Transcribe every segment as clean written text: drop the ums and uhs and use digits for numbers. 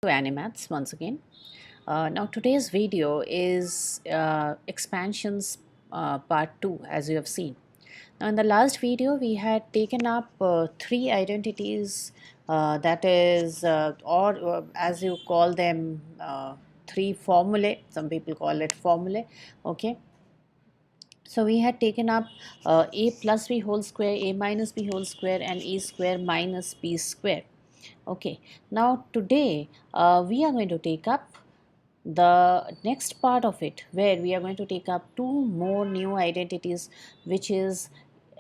Animats once again. Now today's video is expansions part 2, as you have seen. Now in the last video we had taken up three identities, that is or as you call them, three formulae. Some people call it formulae. Okay, so we had taken up a plus b whole square, a minus b whole square, and a square minus b square. Okay, now today we are going to take up the next part of it, where we are going to take up two more new identities, which is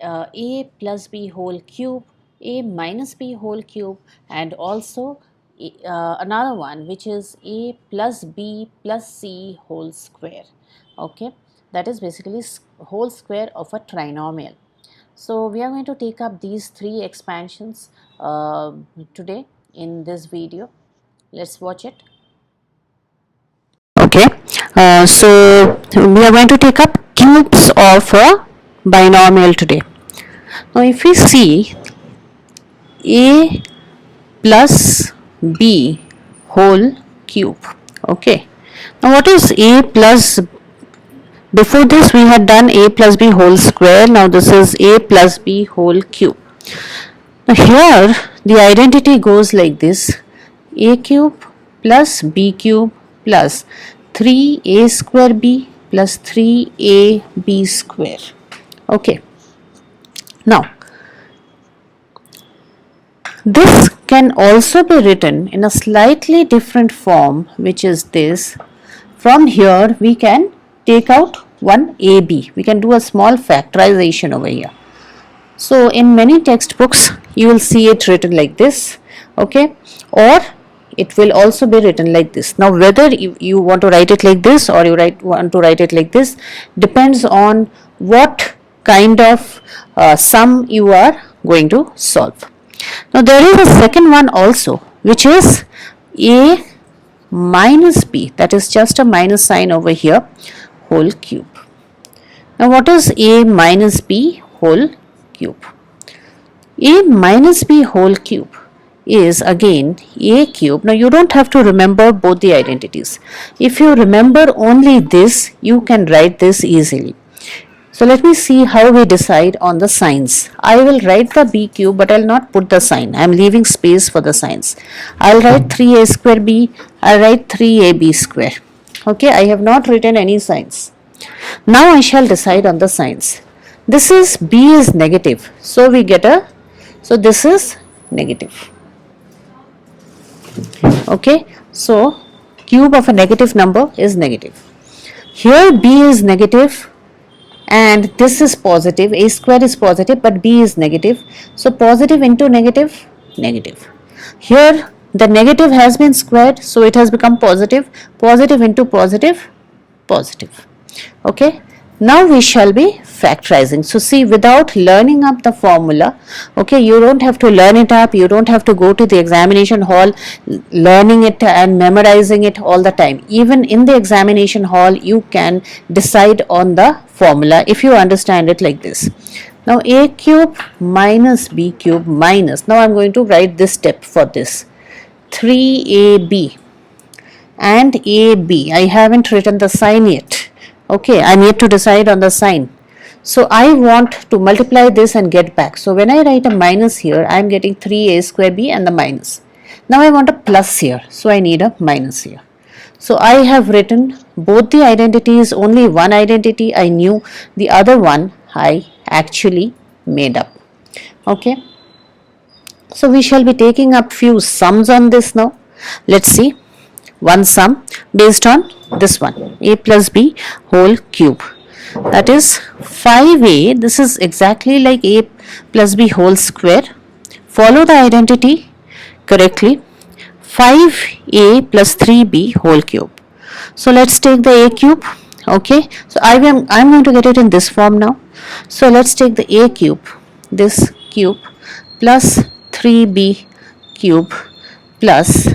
a plus b whole cube, a minus b whole cube, and also another one which is a plus b plus c whole square. Okay, that is basically whole square of a trinomial. So we are going to take up these three expansions today in this video. Let's watch it. Okay, so we are going to take up cubes of a binomial today. Now if we see a plus b whole cube. Okay, now what is a plus? Before this we had done a plus b whole square. Now this is a plus b whole cube. Now here the identity goes like this: a cube plus b cube plus 3a square b plus 3ab square. Okay, now this can also be written in a slightly different form, which is this. From here we can take out one ab. We can do a small factorization over here. So in many textbooks you will see it written like this. Okay, or it will also be written like this. Now whether you want to write it like this or you want to write it like this depends on what kind of sum you are going to solve. Now there is a second one also, which is a minus b, that is just a minus sign over here, whole cube. Now what is a minus b whole cube? A minus b whole cube is again a cube. Now you don't have to remember both the identities. If you remember only this, you can write this easily. So let me see how we decide on the signs. I will write the b cube, but I will not put the sign. I am leaving space for the signs. I will write 3a square b, I will write 3ab square. Okay, I have not written any signs. Now I shall decide on the signs. This is b is negative, so we get a, so this is negative. Okay, so cube of a negative number is negative. Here b is negative and this is positive. A square is positive but b is negative, so positive into negative, negative. Here the negative has been squared, so it has become positive. Positive into positive, positive. Okay, now we shall be factorizing. So see, without learning up the formula, okay, you don't have to learn it up, you don't have to go to the examination hall learning it and memorizing it all the time. Even in the examination hall you can decide on the formula if you understand it like this. Now a cube minus b cube minus, now I am going to write this step for this, 3ab and ab. I haven't written the sign yet. Okay, I am yet to decide on the sign. So I want to multiply this and get back. So when I write a minus here, I am getting 3a square b and the minus. Now I want a plus here, so I need a minus here. So I have written both the identities. Only one identity I knew, the other one I actually made up. Okay, so we shall be taking up few sums on this now. Let's see. One sum based on this one, a plus b whole cube, that is 5a. This is exactly like a plus b whole square. Follow the identity correctly. 5a plus 3b whole cube. So let's take the a cube. Okay, so I'm going to get it in this form now. So let's take the a cube, this cube, plus 3b cube plus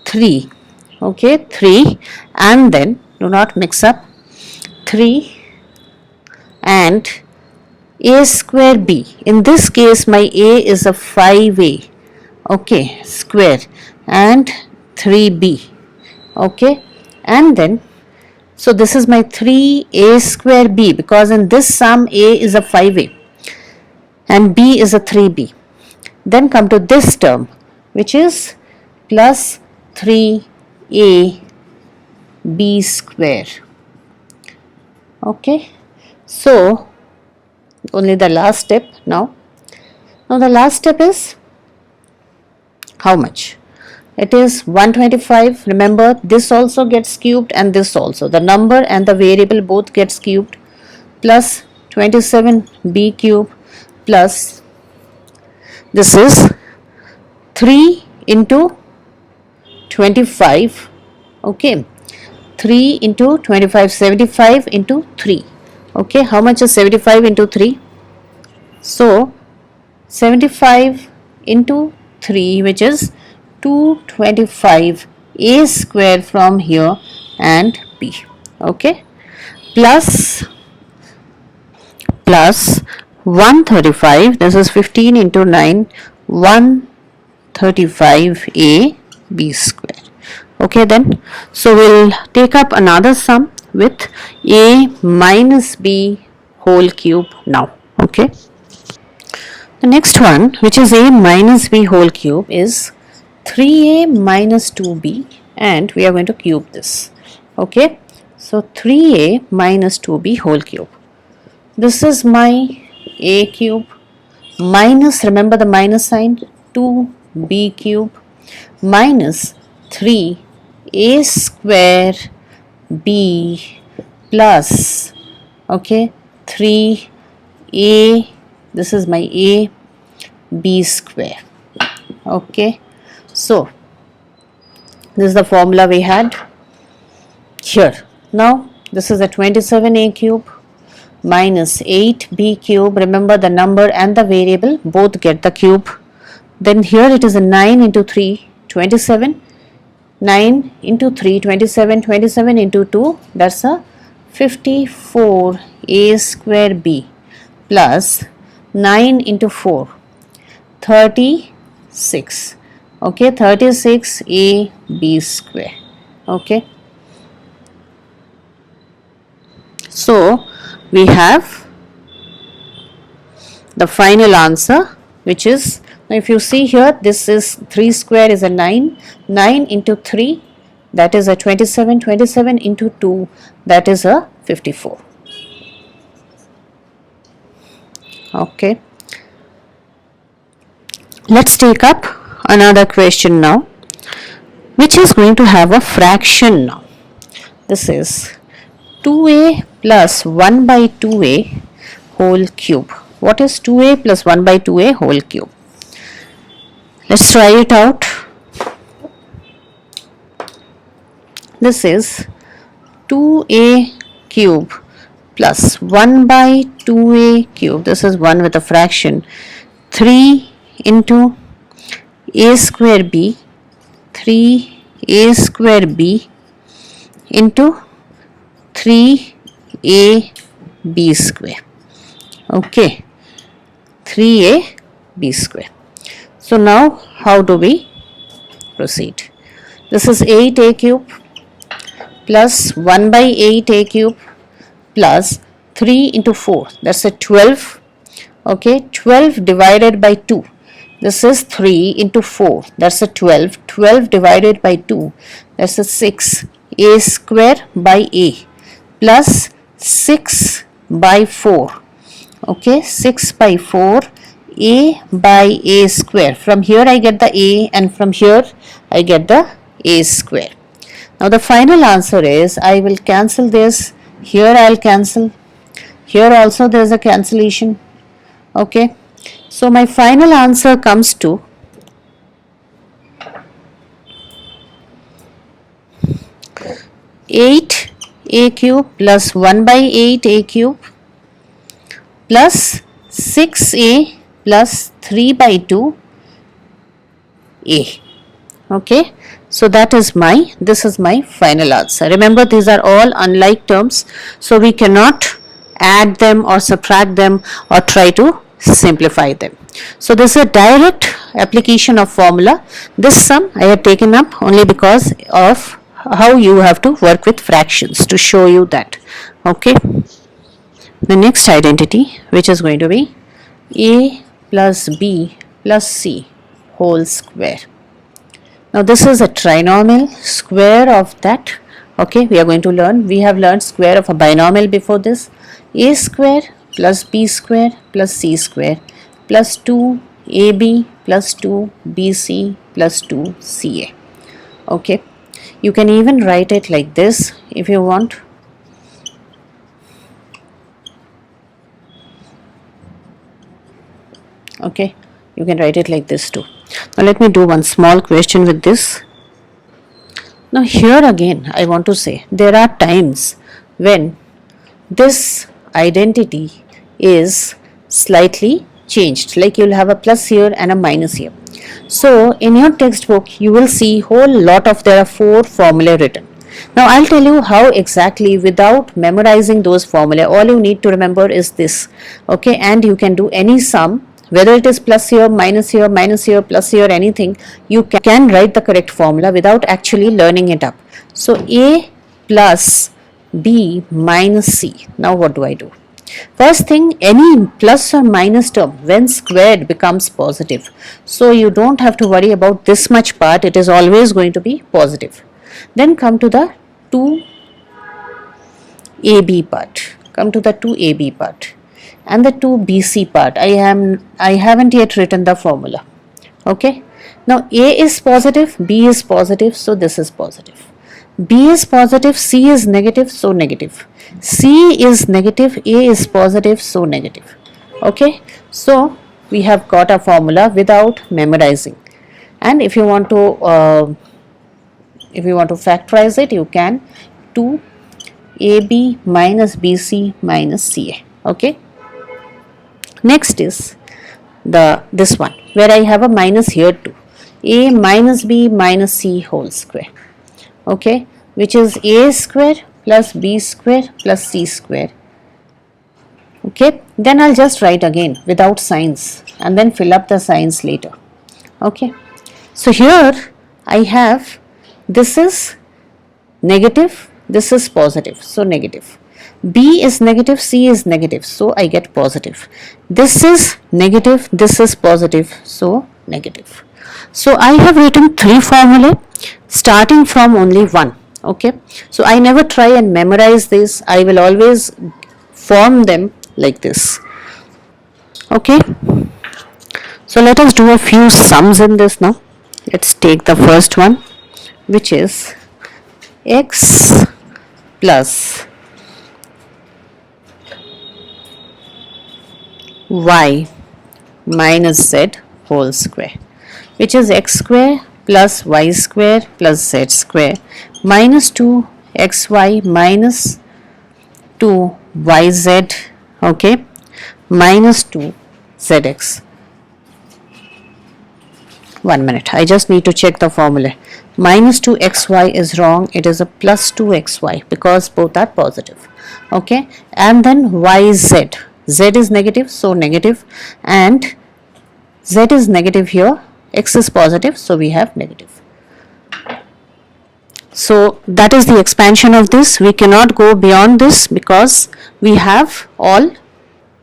3. Okay, 3, and then do not mix up 3 and a square b. In this case my a is a 5a, okay, square, and 3b. Okay, and then so this is my 3a square b, because in this sum a is a 5a and b is a 3b. Then come to this term, which is plus 3a b square. Okay, so only the last step now. Now the last step is how much? It is 125. Remember, this also gets cubed and this also. The number and the variable both gets cubed, plus 27b cube plus this is 3 into 25. Okay, 3 into 25, 75 into 3. Okay, how much is 75 into 3? So 75 into 3, which is 225 a square from here and b. Okay, plus 135, this is 15 into 9, 135 a b square. Okay, then so we'll take up another sum with a minus b whole cube now. Okay, the next one, which is a minus b whole cube, is 3a minus 2b, and we are going to cube this. Okay, so 3a minus 2b whole cube. This is my a cube minus, remember the minus sign, 2b cube minus 3a square b plus, okay, 3a, this is my a b square. Okay, so this is the formula we had here. Now this is a 27a cube minus 8b cube. Remember, the number and the variable both get the cube. Then here it is a 9 into 3, 27, 9 into 3, 27, 27 into 2, that's a 54a square b plus 9 into 4, 36. Okay, 36a b square. Okay, so we have the final answer, which is, now if you see here, this is 3 square is a 9, 9 into 3, that is a 27, 27 into 2, that is a 54. Okay, let's take up another question now, which is going to have a fraction now. This is 2a plus 1 by 2a whole cube. What is 2a plus 1 by 2a whole cube? Let's try it out. This is 2a cube plus 1 by 2a cube. This is 1 with a fraction. 3 into a square b, 3a square b into 3a b square. Okay, 3a b square. So now how do we proceed? This is 8a cube plus 1 by 8a cube plus 3 into 4, that's a 12. Okay, 12 divided by 2, this is 3 into 4, that's a 12. 12 divided by 2, that's a 6. A square by a plus 6 by 4. Okay, 6 by 4, a by a square. From here I get the a, and from here I get the a square. Now the final answer is, I will cancel this. Here I will cancel. Here also there is a cancellation. Okay, so my final answer comes to 8a cube plus 1 by 8a cube plus 6a plus 3 by 2a. Okay, so that is this is my final answer. Remember, these are all unlike terms, so we cannot add them or subtract them or try to simplify them. So this is a direct application of formula. This sum I have taken up only because of how you have to work with fractions to show you that. Okay. The next identity, which is going to be a plus b plus c whole square. Now this is a trinomial, square of that. Okay, we are going to learn. We have learned square of a binomial before this. A square plus b square plus c square plus 2ab plus 2bc plus 2ca. Okay, you can even write it like this if you want. Okay, you can write it like this too. Now let me do one small question with this. Now here again I want to say there are times when this identity is slightly changed, like you'll have a plus here and a minus here. So in your textbook you will see whole lot of, there are 4 formulae written. Now I'll tell you how exactly, without memorizing those formulae. All you need to remember is this. Okay, and you can do any sum, whether it is plus here, minus here, plus here, anything, you can write the correct formula without actually learning it up. So a plus b minus c. Now what do I do? First thing, any plus or minus term when squared becomes positive. So you don't have to worry about this much part, it is always going to be positive. Then come to the 2ab part. Come to the 2ab part. And the 2bc part, I haven't yet written the formula. Okay, now a is positive, b is positive, so this is positive. B is positive, c is negative, so negative. C is negative, a is positive, so negative. Okay, so we have got a formula without memorizing. And if you want to factorize it, you can 2ab minus bc minus ca. Okay. Next is this one where I have a minus here too, a minus b minus c whole square. Okay, which is a square plus b square plus c square. Okay, then I'll just write again without signs and then fill up the signs later. Okay, so here I have, this is negative, this is positive, so negative. B is negative, C is negative, so I get positive. This is negative, this is positive, so negative. So I have written 3 formulae starting from only 1. Okay, so I never try and memorize this, I will always form them like this. Okay, so let us do a few sums in this now. Let's take the first one, which is x plus y minus z whole square, which is x square plus y square plus z square minus 2xy minus 2yz, okay, minus 2zx. 1 minute, I just need to check the formula. Minus 2xy is wrong, it is a plus 2xy because both are positive. Okay, and then yz, z is negative, so negative, and z is negative here, x is positive, so we have negative. So that is the expansion of this. We cannot go beyond this because we have all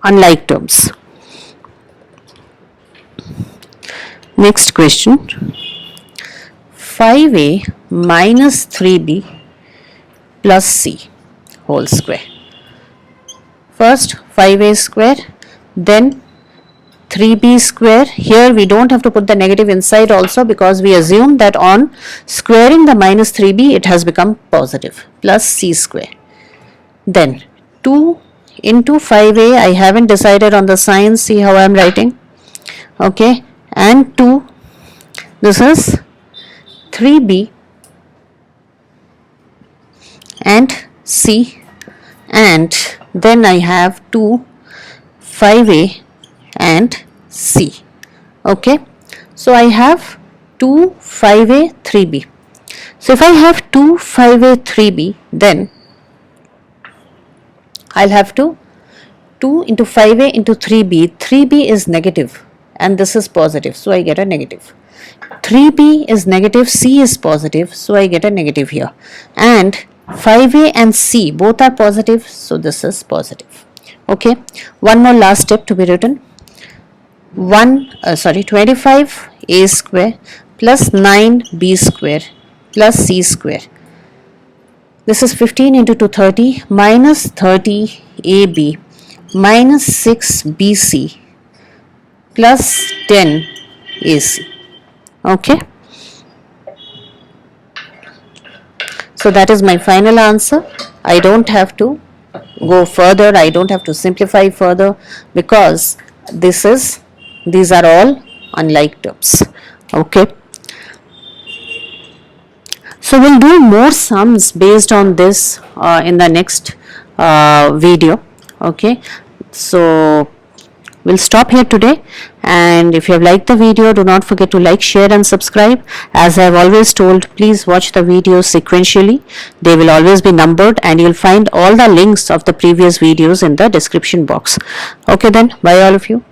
unlike terms. Next question, 5a minus 3b plus c whole square. First 5a square, then 3b square. Here we don't have to put the negative inside also because we assume that on squaring the minus 3b it has become positive, plus c square. Then 2 into 5a, I haven't decided on the sign, see how I am writing. Okay, and 2, this is 3b and c, and then I have 2 5a and c. Okay, so I have 2 5a 3b. So if I have 2 5a 3b, then I'll have to 2 into 5a into 3b. 3b is negative and this is positive, so I get a negative. 3b is negative, c is positive, so I get a negative here. And 5a and c both are positive, so this is positive. Okay, one more last step to be written. 25a square plus 9b square plus c square. This is 15 into 230 minus 30ab minus 6bc plus 10ac. Okay. So that is my final answer. I don't have to go further. I don't have to simplify further because these are all unlike terms. Okay. So we'll do more sums based on this in the next video. Okay. So we'll stop here today, and if you have liked the video, do not forget to like, share and subscribe. As I have always told, please watch the videos sequentially. They will always be numbered and you'll find all the links of the previous videos in the description box. Okay then, bye all of you.